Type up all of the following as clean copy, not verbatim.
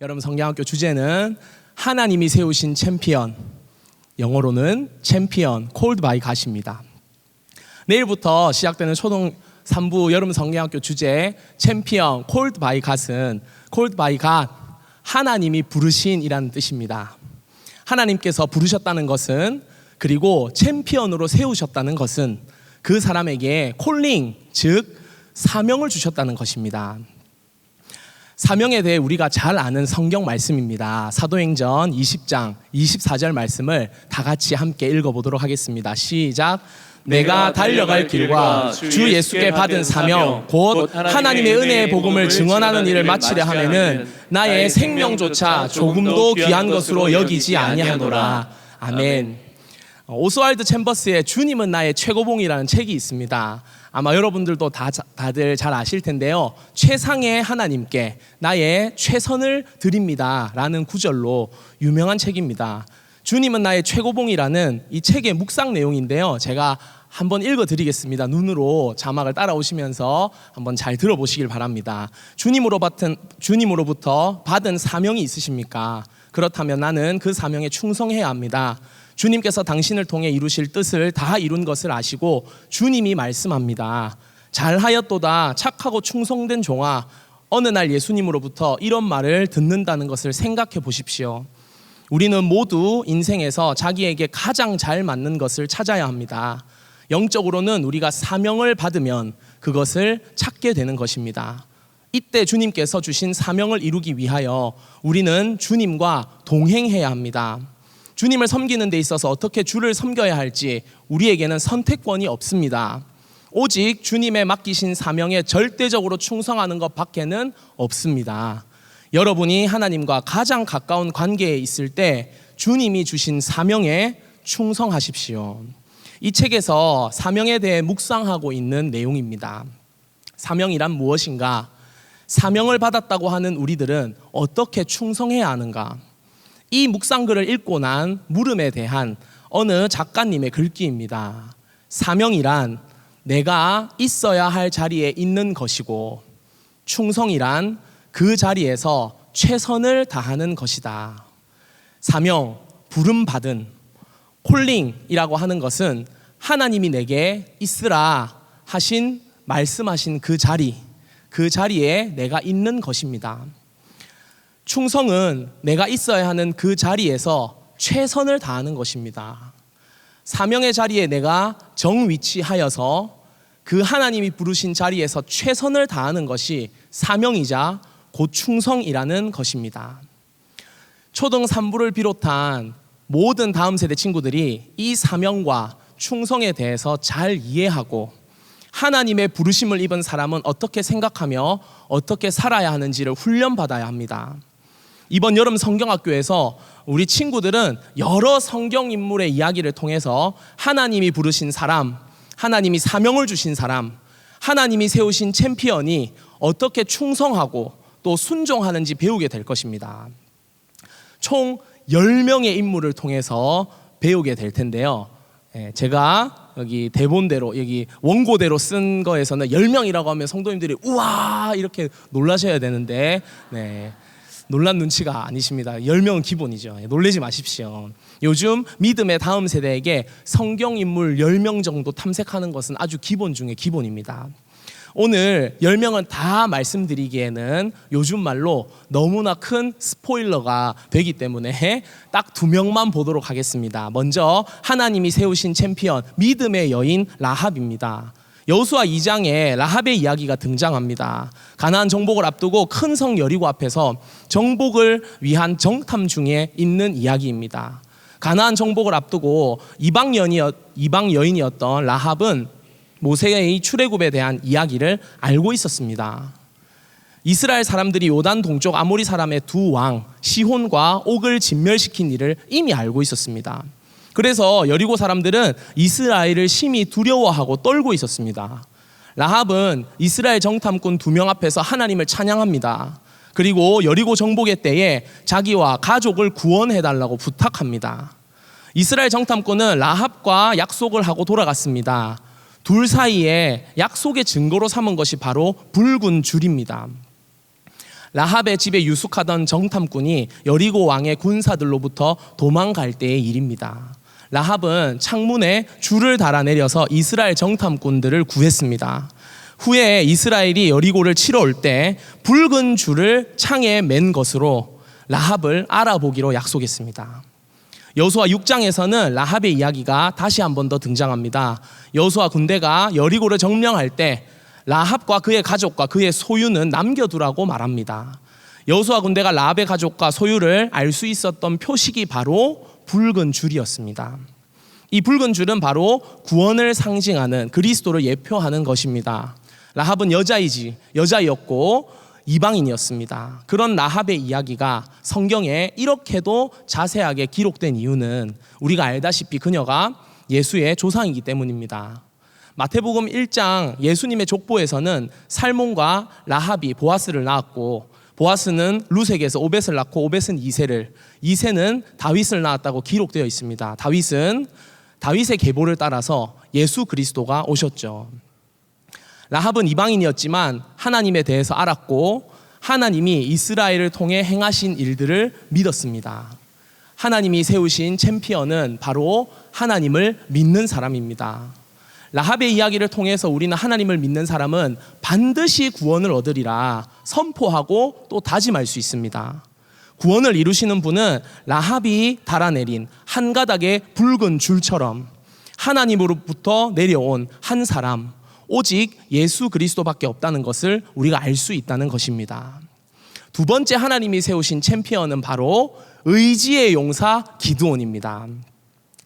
여러분, 성경학교 주제는 하나님이 세우신 챔피언, 영어로는 챔피언 콜드 바이 갓입니다. 내일부터 시작되는 초등 3부 여름 성경학교 주제 챔피언 콜드 바이 갓은 콜드 바이 갓, 하나님이 부르신이라는 뜻입니다. 하나님께서 부르셨다는 것은, 그리고 챔피언으로 세우셨다는 것은 그 사람에게 콜링, 즉 사명을 주셨다는 것입니다. 사명에 대해 우리가 잘 아는 성경 말씀입니다. 사도행전 20장 24절 말씀을 다 같이 함께 읽어보도록 하겠습니다. 시작. 내가 달려갈 길과 주 예수께 받은 사명 곧 하나님의 은혜의 복음을 증언하는 일을 마치려 하면은 나의 생명조차 조금도 귀한 것으로 여기지 아니하노라. 아멘. 오스왈드 챔버스의 주님은 나의 최고봉이라는 책이 있습니다. 아마 여러분들도 다들 잘 아실 텐데요. 최상의 하나님께 나의 최선을 드립니다 라는 구절로 유명한 책입니다. 주님은 나의 최고봉이라는 이 책의 묵상 내용인데요, 제가 한번 읽어드리겠습니다. 눈으로 자막을 따라오시면서 한번 잘 들어보시길 바랍니다. 주님으로부터 받은 사명이 있으십니까? 그렇다면 나는 그 사명에 충성해야 합니다. 주님께서 당신을 통해 이루실 뜻을 다 이룬 것을 아시고 주님이 말씀합니다. 잘하였도다 착하고 충성된 종아, 어느 날 예수님으로부터 이런 말을 듣는다는 것을 생각해 보십시오. 우리는 모두 인생에서 자기에게 가장 잘 맞는 것을 찾아야 합니다. 영적으로는 우리가 사명을 받으면 그것을 찾게 되는 것입니다. 이때 주님께서 주신 사명을 이루기 위하여 우리는 주님과 동행해야 합니다. 주님을 섬기는 데 있어서 어떻게 주를 섬겨야 할지 우리에게는 선택권이 없습니다. 오직 주님의 맡기신 사명에 절대적으로 충성하는 것 밖에는 없습니다. 여러분이 하나님과 가장 가까운 관계에 있을 때 주님이 주신 사명에 충성하십시오. 이 책에서 사명에 대해 묵상하고 있는 내용입니다. 사명이란 무엇인가? 사명을 받았다고 하는 우리들은 어떻게 충성해야 하는가? 이 묵상글을 읽고 난 물음에 대한 어느 작가님의 글귀입니다. 사명이란 내가 있어야 할 자리에 있는 것이고, 충성이란 그 자리에서 최선을 다하는 것이다. 사명, 부름받은, 콜링이라고 하는 것은 하나님이 내게 있으라 하신, 말씀하신 그 자리에 내가 있는 것입니다. 충성은 내가 있어야 하는 그 자리에서 최선을 다하는 것입니다. 사명의 자리에 내가 정위치하여서 그 하나님이 부르신 자리에서 최선을 다하는 것이 사명이자 곧 충성이라는 것입니다. 초등 3부를 비롯한 모든 다음 세대 친구들이 이 사명과 충성에 대해서 잘 이해하고 하나님의 부르심을 입은 사람은 어떻게 생각하며 어떻게 살아야 하는지를 훈련받아야 합니다. 이번 여름 성경학교에서 우리 친구들은 여러 성경 인물의 이야기를 통해서 하나님이 부르신 사람, 하나님이 사명을 주신 사람, 하나님이 세우신 챔피언이 어떻게 충성하고 또 순종하는지 배우게 될 것입니다. 총 10명의 인물을 통해서 배우게 될 텐데요, 제가 여기 대본대로, 여기 원고대로 쓴 거에서는 10명이라고 하면 성도님들이 우와 이렇게 놀라셔야 되는데, 놀란 눈치가 아니십니다. 10명은 기본이죠. 놀라지 마십시오. 요즘 믿음의 다음 세대에게 성경 인물 10명 정도 탐색하는 것은 아주 기본 중에 기본입니다. 오늘 10명은 다 말씀드리기에는 요즘 말로 너무나 큰 스포일러가 되기 때문에 딱 2명만 보도록 하겠습니다. 먼저 하나님이 세우신 챔피언, 믿음의 여인 라합입니다. 여호수아 2장에 라합의 이야기가 등장합니다. 가나안 정복을 앞두고 큰 성 여리고 앞에서 정복을 위한 정탐 중에 있는 이야기입니다. 가나안 정복을 앞두고 이방 여인이었던 라합은 모세의 출애굽에 대한 이야기를 알고 있었습니다. 이스라엘 사람들이 요단 동쪽 아모리 사람의 두 왕 시혼과 옥을 진멸시킨 일을 이미 알고 있었습니다. 그래서 여리고 사람들은 이스라엘을 심히 두려워하고 떨고 있었습니다. 라합은 이스라엘 정탐꾼 2명 앞에서 하나님을 찬양합니다. 그리고 여리고 정복의 때에 자기와 가족을 구원해달라고 부탁합니다. 이스라엘 정탐꾼은 라합과 약속을 하고 돌아갔습니다. 둘 사이에 약속의 증거로 삼은 것이 바로 붉은 줄입니다. 라합의 집에 유숙하던 정탐꾼이 여리고 왕의 군사들로부터 도망갈 때의 일입니다. 라합은 창문에 줄을 달아내려서 이스라엘 정탐꾼들을 구했습니다. 후에 이스라엘이 여리고를 치러 올 때 붉은 줄을 창에 맨 것으로 라합을 알아보기로 약속했습니다. 여호수아 6장에서는 라합의 이야기가 다시 한 번 더 등장합니다. 여호수아 군대가 여리고를 점령할 때 라합과 그의 가족과 그의 소유는 남겨두라고 말합니다. 여호수아 군대가 라합의 가족과 소유를 알 수 있었던 표식이 바로 붉은 줄이었습니다. 이 붉은 줄은 바로 구원을 상징하는 그리스도를 예표하는 것입니다. 라합은 여자였고 이방인이었습니다. 그런 라합의 이야기가 성경에 이렇게도 자세하게 기록된 이유는 우리가 알다시피 그녀가 예수의 조상이기 때문입니다. 마태복음 1장 예수님의 족보에서는 살몬과 라합이 보아스를 낳았고, 보아스는 루색에서 오벳을 낳고 오벳은 이새는 다윗을 낳았다고 기록되어 있습니다. 다윗은 다윗의 계보를 따라서 예수 그리스도가 오셨죠. 라합은 이방인이었지만 하나님에 대해서 알았고 하나님이 이스라엘을 통해 행하신 일들을 믿었습니다. 하나님이 세우신 챔피언은 바로 하나님을 믿는 사람입니다. 라합의 이야기를 통해서 우리는 하나님을 믿는 사람은 반드시 구원을 얻으리라 선포하고 또 다짐할 수 있습니다. 구원을 이루시는 분은 라합이 달아내린 한 가닥의 붉은 줄처럼 하나님으로부터 내려온 한 사람, 오직 예수 그리스도밖에 없다는 것을 우리가 알 수 있다는 것입니다. 두 번째 하나님이 세우신 챔피언은 바로 의지의 용사 기드온입니다.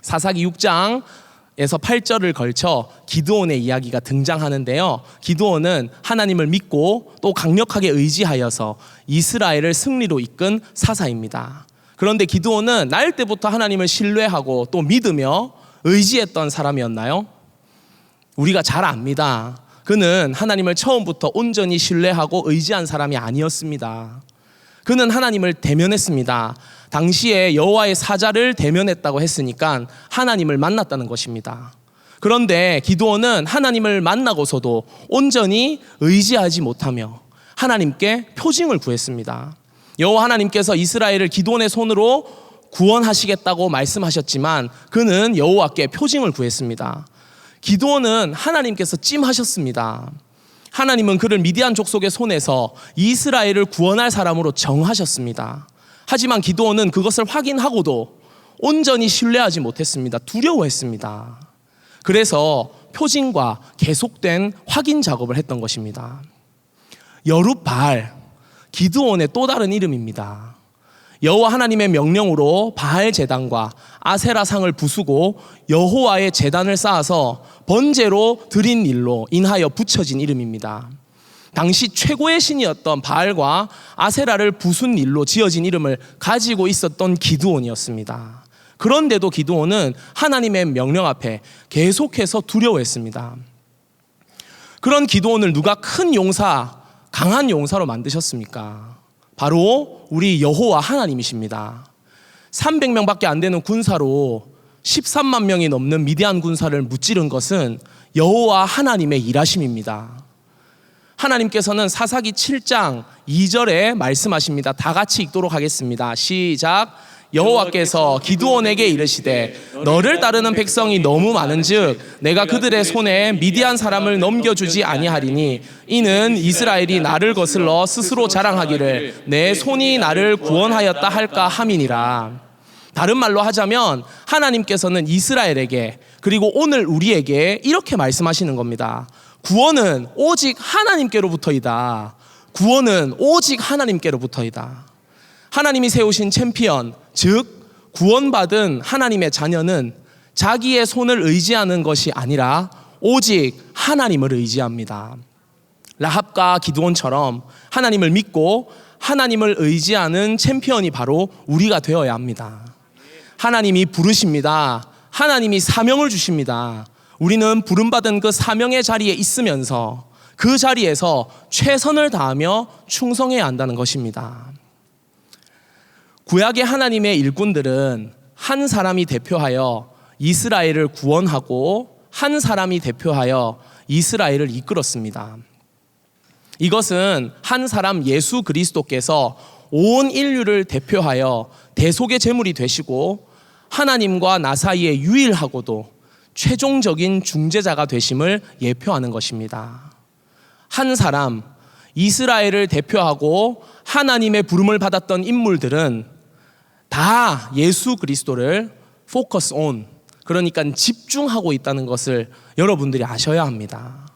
사사기 6장에서 8절을 걸쳐 기드온의 이야기가 등장하는데요. 기드온은 하나님을 믿고 또 강력하게 의지하여서 이스라엘을 승리로 이끈 사사입니다. 그런데 기드온은 날 때부터 하나님을 신뢰하고 또 믿으며 의지했던 사람이었나요? 우리가 잘 압니다. 그는 하나님을 처음부터 온전히 신뢰하고 의지한 사람이 아니었습니다. 그는 하나님을 대면했습니다. 당시에 여호와의 사자를 대면했다고 했으니까 하나님을 만났다는 것입니다. 그런데 기드온은 하나님을 만나고서도 온전히 의지하지 못하며 하나님께 표징을 구했습니다. 여호와 하나님께서 이스라엘을 기드온의 손으로 구원하시겠다고 말씀하셨지만 그는 여호와께 표징을 구했습니다. 기드온은 하나님께서 찜하셨습니다. 하나님은 그를 미디안 족속의 손에서 이스라엘을 구원할 사람으로 정하셨습니다. 하지만 기드온은 그것을 확인하고도 온전히 신뢰하지 못했습니다. 두려워했습니다. 그래서 표징과 계속된 확인 작업을 했던 것입니다. 여룻바알, 기드온의 또 다른 이름입니다. 여호와 하나님의 명령으로 바알 제단과 아세라 상을 부수고 여호와의 제단을 쌓아서 번제로 드린 일로 인하여 붙여진 이름입니다. 당시 최고의 신이었던 바알과 아세라를 부순 일로 지어진 이름을 가지고 있었던 기드온이었습니다. 그런데도 기드온은 하나님의 명령 앞에 계속해서 두려워했습니다. 그런 기드온을 누가 큰 용사, 강한 용사로 만드셨습니까? 바로 우리 여호와 하나님이십니다. 300명밖에 안 되는 군사로 13만 명이 넘는 미디안 군사를 무찌른 것은 여호와 하나님의 일하심입니다. 하나님께서는 사사기 7장 2절에 말씀하십니다. 다 같이 읽도록 하겠습니다. 시작. 여호와께서 기드온에게 이르시되 너를 따르는 백성이 너무 많은즉 내가 그들의 손에 미디안 사람을 넘겨주지 아니하리니 이는 이스라엘이 나를 거슬러 스스로 자랑하기를 내 손이 나를 구원하였다 할까 함이니라. 다른 말로 하자면 하나님께서는 이스라엘에게 그리고 오늘 우리에게 이렇게 말씀하시는 겁니다. 구원은 오직 하나님께로부터이다. 구원은 오직 하나님께로부터이다. 하나님이 세우신 챔피언, 즉 구원받은 하나님의 자녀는 자기의 손을 의지하는 것이 아니라 오직 하나님을 의지합니다. 라합과 기드온처럼 하나님을 믿고 하나님을 의지하는 챔피언이 바로 우리가 되어야 합니다. 하나님이 부르십니다. 하나님이 사명을 주십니다. 우리는 부름받은 그 사명의 자리에 있으면서 그 자리에서 최선을 다하며 충성해야 한다는 것입니다. 구약의 하나님의 일꾼들은 한 사람이 대표하여 이스라엘을 구원하고 한 사람이 대표하여 이스라엘을 이끌었습니다. 이것은 한 사람 예수 그리스도께서 온 인류를 대표하여 대속의 제물이 되시고 하나님과 나 사이에 유일하고도 최종적인 중재자가 되심을 예표하는 것입니다. 한 사람, 이스라엘을 대표하고 하나님의 부름을 받았던 인물들은 다 예수 그리스도를 focus on, 그러니까 집중하고 있다는 것을 여러분들이 아셔야 합니다.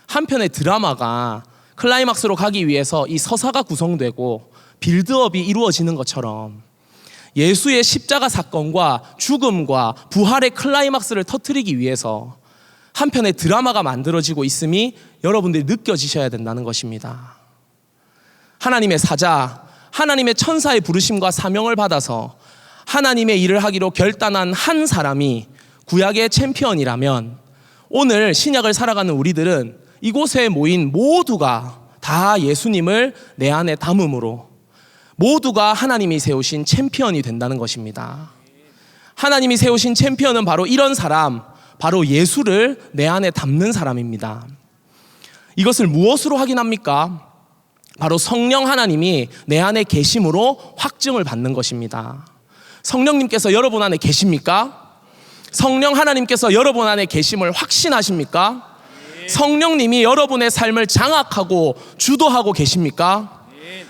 한편의 드라마가 클라이막스로 가기 위해서 이 서사가 구성되고 빌드업이 이루어지는 것처럼 예수의 십자가 사건과 죽음과 부활의 클라이막스를 터뜨리기 위해서 한편의 드라마가 만들어지고 있음이 여러분들이 느껴지셔야 된다는 것입니다. 하나님의 사자, 하나님의 천사의 부르심과 사명을 받아서 하나님의 일을 하기로 결단한 한 사람이 구약의 챔피언이라면 오늘 신약을 살아가는 우리들은 이곳에 모인 모두가 다 예수님을 내 안에 담음으로 모두가 하나님이 세우신 챔피언이 된다는 것입니다. 하나님이 세우신 챔피언은 바로 이런 사람, 바로 예수를 내 안에 담는 사람입니다. 이것을 무엇으로 확인합니까? 바로 성령 하나님이 내 안에 계심으로 확증을 받는 것입니다. 성령님께서 여러분 안에 계십니까? 성령 하나님께서 여러분 안에 계심을 확신하십니까? 성령님이 여러분의 삶을 장악하고 주도하고 계십니까?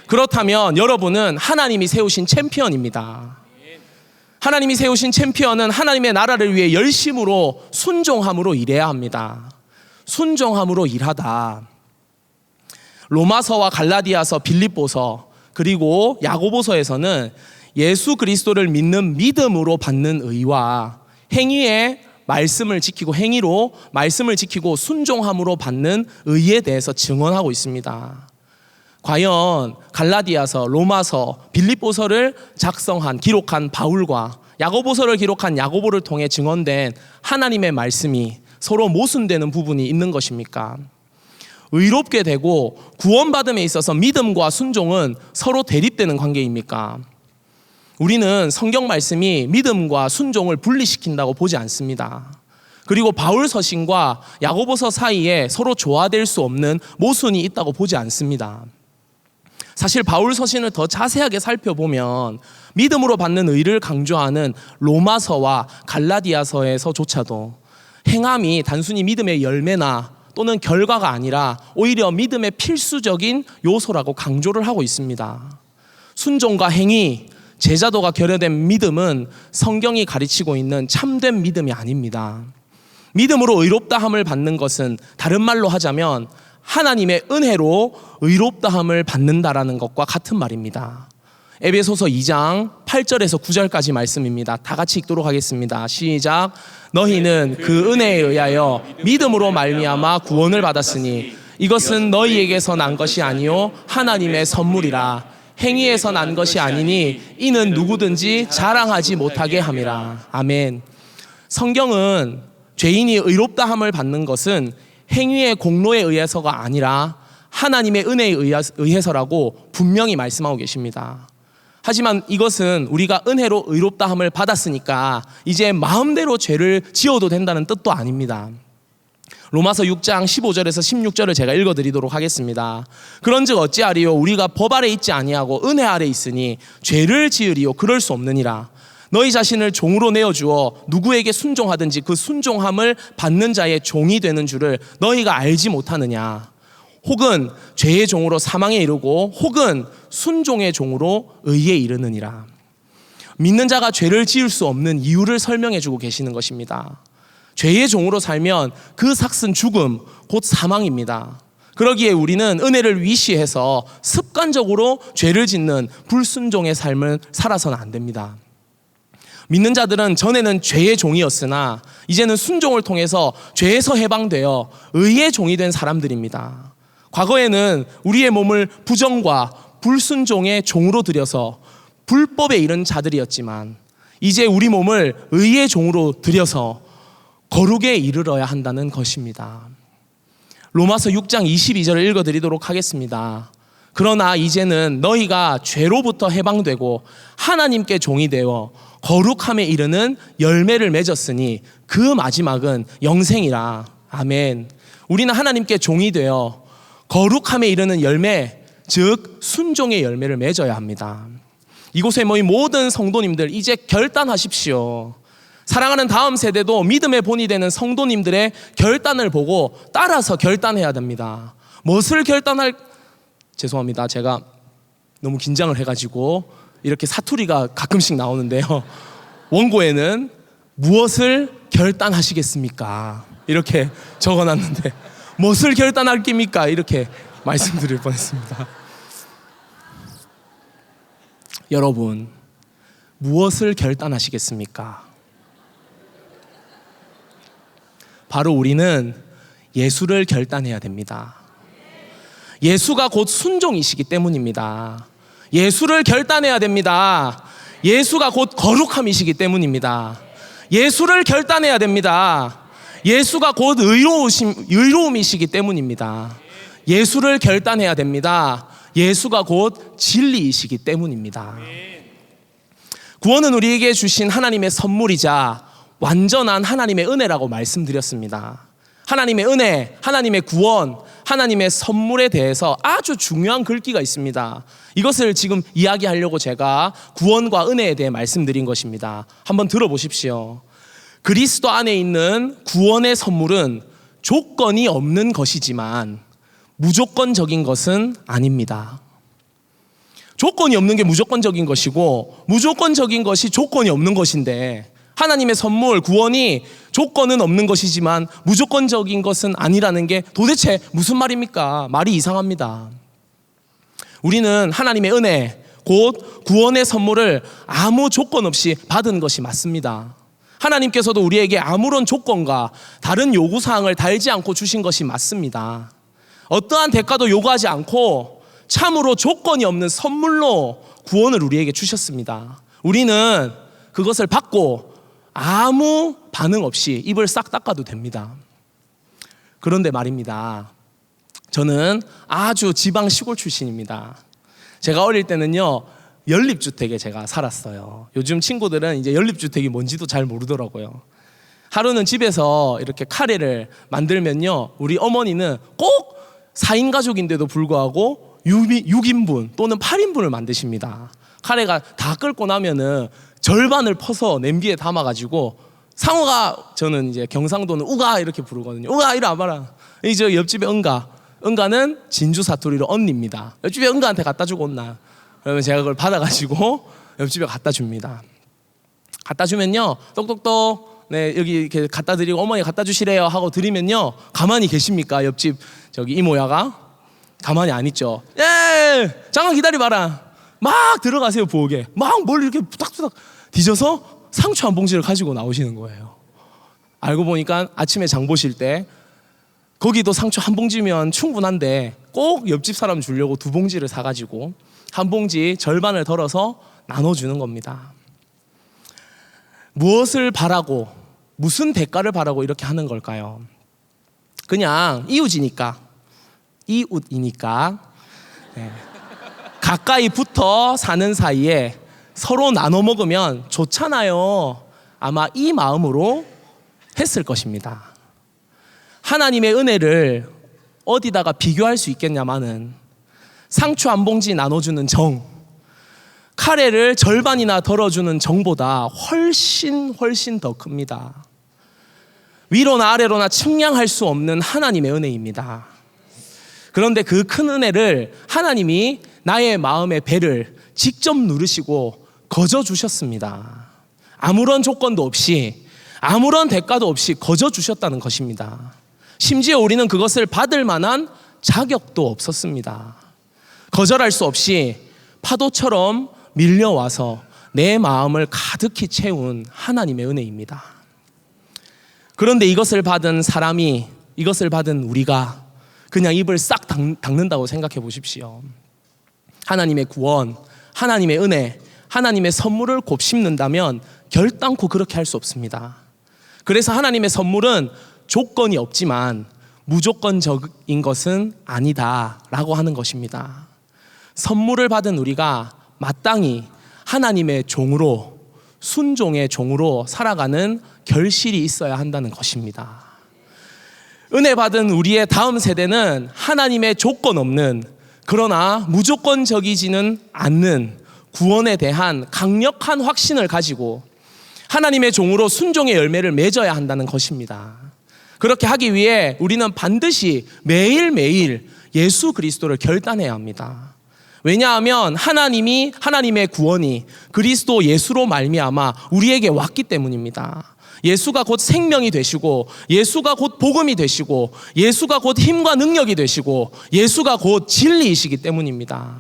그렇다면 여러분은 하나님이 세우신 챔피언입니다. 하나님이 세우신 챔피언은 하나님의 나라를 위해 열심으로 순종함으로 일해야 합니다. 순종함으로 일하다. 로마서와 갈라디아서, 빌립보서, 그리고 야고보서에서는 예수 그리스도를 믿는 믿음으로 받는 의와 행위의 말씀을 지키고 행위로 말씀을 지키고 순종함으로 받는 의에 대해서 증언하고 있습니다. 과연 갈라디아서, 로마서, 빌립보서를 기록한 바울과 야고보서를 기록한 야고보를 통해 증언된 하나님의 말씀이 서로 모순되는 부분이 있는 것입니까? 의롭게 되고 구원받음에 있어서 믿음과 순종은 서로 대립되는 관계입니까? 우리는 성경 말씀이 믿음과 순종을 분리시킨다고 보지 않습니다. 그리고 바울 서신과 야고보서 사이에 서로 조화될 수 없는 모순이 있다고 보지 않습니다. 사실 바울 서신을 더 자세하게 살펴보면 믿음으로 받는 의를 강조하는 로마서와 갈라디아서에서조차도 행함이 단순히 믿음의 열매나 또는 결과가 아니라 오히려 믿음의 필수적인 요소라고 강조를 하고 있습니다. 순종과 행위, 제자도가 결여된 믿음은 성경이 가르치고 있는 참된 믿음이 아닙니다. 믿음으로 의롭다함을 받는 것은 다른 말로 하자면 하나님의 은혜로 의롭다함을 받는다라는 것과 같은 말입니다. 에베소서 2장 8절에서 9절까지 말씀입니다. 다 같이 읽도록 하겠습니다. 시작. 너희는 그 은혜에 의하여 믿음으로 말미암아 구원을 받았으니 이것은 너희에게서 난 것이 아니요 하나님의 선물이라. 행위에서 난 것이 아니니 이는 누구든지 자랑하지 못하게 함이라. 아멘. 성경은 죄인이 의롭다함을 받는 것은 행위의 공로에 의해서가 아니라 하나님의 은혜에 의해서라고 분명히 말씀하고 계십니다. 하지만 이것은 우리가 은혜로 의롭다함을 받았으니까 이제 마음대로 죄를 지어도 된다는 뜻도 아닙니다. 로마서 6장 15절에서 16절을 제가 읽어드리도록 하겠습니다. 그런즉 어찌하리요? 우리가 법 아래 있지 아니하고 은혜 아래 있으니 죄를 지으리요? 그럴 수 없느니라. 너희 자신을 종으로 내어주어 누구에게 순종하든지 그 순종함을 받는 자의 종이 되는 줄을 너희가 알지 못하느냐. 혹은 죄의 종으로 사망에 이르고 혹은 순종의 종으로 의에 이르느니라. 믿는 자가 죄를 지을 수 없는 이유를 설명해 주고 계시는 것입니다. 죄의 종으로 살면 그 삭슨 죽음, 곧 사망입니다. 그러기에 우리는 은혜를 위시해서 습관적으로 죄를 짓는 불순종의 삶을 살아서는 안 됩니다. 믿는 자들은 전에는 죄의 종이었으나 이제는 순종을 통해서 죄에서 해방되어 의의 종이 된 사람들입니다. 과거에는 우리의 몸을 부정과 불순종의 종으로 들여서 불법에 이른 자들이었지만 이제 우리 몸을 의의 종으로 들여서 거룩에 이르러야 한다는 것입니다. 로마서 6장 22절을 읽어드리도록 하겠습니다. 그러나 이제는 너희가 죄로부터 해방되고 하나님께 종이 되어 거룩함에 이르는 열매를 맺었으니 그 마지막은 영생이라. 아멘. 우리는 하나님께 종이 되어 거룩함에 이르는 열매, 즉 순종의 열매를 맺어야 합니다. 이곳에 모인 모든 성도님들, 이제 결단하십시오. 사랑하는 다음 세대도 믿음의 본이 되는 성도님들의 결단을 보고 따라서 결단해야 됩니다. 무엇을 죄송합니다. 제가 너무 긴장을 해가지고 이렇게 사투리가 가끔씩 나오는데요. 원고에는 무엇을 결단하시겠습니까? 이렇게 적어놨는데 무엇을 결단할 깁니까? 이렇게 말씀드릴 뻔했습니다. 여러분, 무엇을 결단하시겠습니까? 바로 우리는 예수를 결단해야 됩니다. 예수가 곧 순종이시기 때문입니다. 예수를 결단해야 됩니다. 예수가 곧 거룩함이시기 때문입니다. 예수를 결단해야 됩니다. 예수가 곧 의로움이시기 때문입니다. 예수를 결단해야 됩니다. 예수가 곧 진리이시기 때문입니다. 구원은 우리에게 주신 하나님의 선물이자 완전한 하나님의 은혜라고 말씀드렸습니다. 하나님의 은혜, 하나님의 구원, 하나님의 선물에 대해서 아주 중요한 글귀가 있습니다. 이것을 지금 이야기하려고 제가 구원과 은혜에 대해 말씀드린 것입니다. 한번 들어보십시오. 그리스도 안에 있는 구원의 선물은 조건이 없는 것이지만 무조건적인 것은 아닙니다. 조건이 없는 게 무조건적인 것이고 무조건적인 것이 조건이 없는 것인데, 하나님의 선물, 구원이 조건은 없는 것이지만 무조건적인 것은 아니라는 게 도대체 무슨 말입니까? 말이 이상합니다. 우리는 하나님의 은혜, 곧 구원의 선물을 아무 조건 없이 받은 것이 맞습니다. 하나님께서도 우리에게 아무런 조건과 다른 요구사항을 달지 않고 주신 것이 맞습니다. 어떠한 대가도 요구하지 않고 참으로 조건이 없는 선물로 구원을 우리에게 주셨습니다. 우리는 그것을 받고 아무 반응 없이 입을 싹 닦아도 됩니다. 그런데 말입니다. 저는 아주 지방 시골 출신입니다. 제가 어릴 때는요, 연립주택에 제가 살았어요. 요즘 친구들은 이제 연립주택이 뭔지도 잘 모르더라고요. 하루는 집에서 이렇게 카레를 만들면요, 우리 어머니는 꼭 4인 가족인데도 불구하고 6인분 또는 8인분을 만드십니다. 카레가 다 끓고 나면은 절반을 퍼서 냄비에 담아가지고 상어가, 저는 이제 경상도는 우가 이렇게 부르거든요. 우가 이리 와봐라. 이제 옆집에 은가는 진주 사투리로 언니입니다. 옆집에 은가한테 갖다 주고 온나. 그러면 제가 그걸 받아가지고 옆집에 갖다 줍니다. 갖다 주면요, 똑똑똑, 네, 여기 이렇게 갖다 드리고 어머니 갖다 주시래요 하고 드리면요, 가만히 계십니까? 옆집 저기 이모야가 가만히 안 있죠. 예, 잠깐 기다려봐라. 막 들어가세요. 부엌에 막 뭘 이렇게 부닥부닥 뒤져서 상추 한 봉지를 가지고 나오시는 거예요. 알고 보니까 아침에 장 보실 때 거기도 상추 한 봉지면 충분한데 꼭 옆집 사람 주려고 2봉지를 사가지고 한 봉지 절반을 덜어서 나눠주는 겁니다. 무엇을 바라고, 무슨 대가를 바라고 이렇게 하는 걸까요? 그냥 이웃이니까, 네. 가까이 붙어 사는 사이에 서로 나눠 먹으면 좋잖아요. 아마 이 마음으로 했을 것입니다. 하나님의 은혜를 어디다가 비교할 수 있겠냐마는 상추 한 봉지 나눠주는 정, 카레를 절반이나 덜어주는 정보다 훨씬 더 큽니다. 위로나 아래로나 측량할 수 없는 하나님의 은혜입니다. 그런데 그 큰 은혜를 하나님이 나의 마음의 배를 직접 누르시고 거저 주셨습니다. 아무런 조건도 없이, 아무런 대가도 없이 거저 주셨다는 것입니다. 심지어 우리는 그것을 받을 만한 자격도 없었습니다. 거절할 수 없이 파도처럼 밀려와서 내 마음을 가득히 채운 하나님의 은혜입니다. 그런데 이것을 받은 사람이, 이것을 받은 우리가 그냥 입을 싹 닦는다고 생각해 보십시오. 하나님의 구원, 하나님의 은혜, 하나님의 선물을 곱씹는다면 결단코 그렇게 할 수 없습니다. 그래서 하나님의 선물은 조건이 없지만 무조건적인 것은 아니다라고 하는 것입니다. 선물을 받은 우리가 마땅히 하나님의 종으로, 순종의 종으로 살아가는 결실이 있어야 한다는 것입니다. 은혜 받은 우리의 다음 세대는 하나님의 조건 없는, 그러나 무조건적이지는 않는 구원에 대한 강력한 확신을 가지고 하나님의 종으로 순종의 열매를 맺어야 한다는 것입니다. 그렇게 하기 위해 우리는 반드시 매일매일 예수 그리스도를 결단해야 합니다. 왜냐하면 하나님의 구원이 그리스도 예수로 말미암아 우리에게 왔기 때문입니다. 예수가 곧 생명이 되시고, 예수가 곧 복음이 되시고, 예수가 곧 힘과 능력이 되시고, 예수가 곧 진리이시기 때문입니다.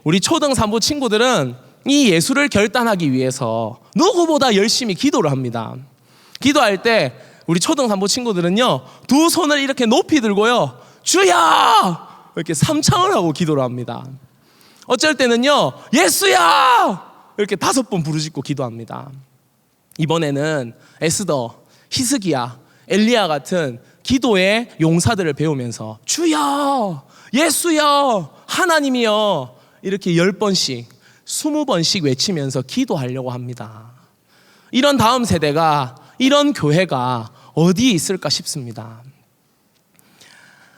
우리 초등 3부 친구들은 이 예수를 결단하기 위해서 누구보다 열심히 기도를 합니다. 기도할 때 우리 초등 3부 친구들은요, 두 손을 이렇게 높이 들고요, 주야! 이렇게 삼창을 하고 기도를 합니다. 어쩔 때는요, 예수야! 이렇게 5번 부르짖고 기도합니다. 이번에는 에스더, 히스기야, 엘리야 같은 기도의 용사들을 배우면서 주여, 예수여, 하나님이여 이렇게 10번씩, 20번씩 외치면서 기도하려고 합니다. 이런 다음 세대가, 이런 교회가 어디에 있을까 싶습니다.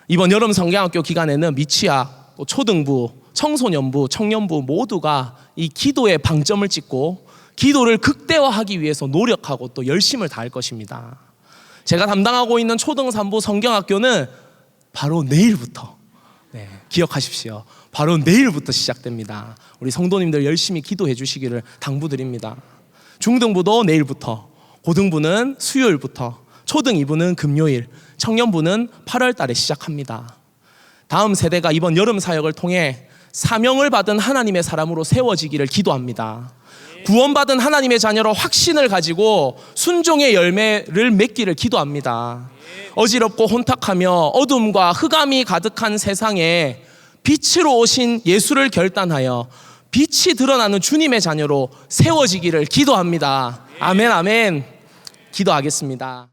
이번 여름 성경학교 기간에는 미취학, 초등부, 청소년부, 청년부 모두가 이 기도의 방점을 찍고 기도를 극대화하기 위해서 노력하고 또 열심을 다할 것입니다. 제가 담당하고 있는 초등 3부 성경학교는 바로 내일부터, 기억하십시오. 바로 내일부터 시작됩니다. 우리 성도님들 열심히 기도해 주시기를 당부드립니다. 중등부도 내일부터, 고등부는 수요일부터, 초등 2부는 금요일, 청년부는 8월 달에 시작합니다. 다음 세대가 이번 여름 사역을 통해 사명을 받은 하나님의 사람으로 세워지기를 기도합니다. 구원받은 하나님의 자녀로 확신을 가지고 순종의 열매를 맺기를 기도합니다. 어지럽고 혼탁하며 어둠과 흑암이 가득한 세상에 빛으로 오신 예수를 결단하여 빛이 드러나는 주님의 자녀로 세워지기를 기도합니다. 아멘, 아멘. 기도하겠습니다.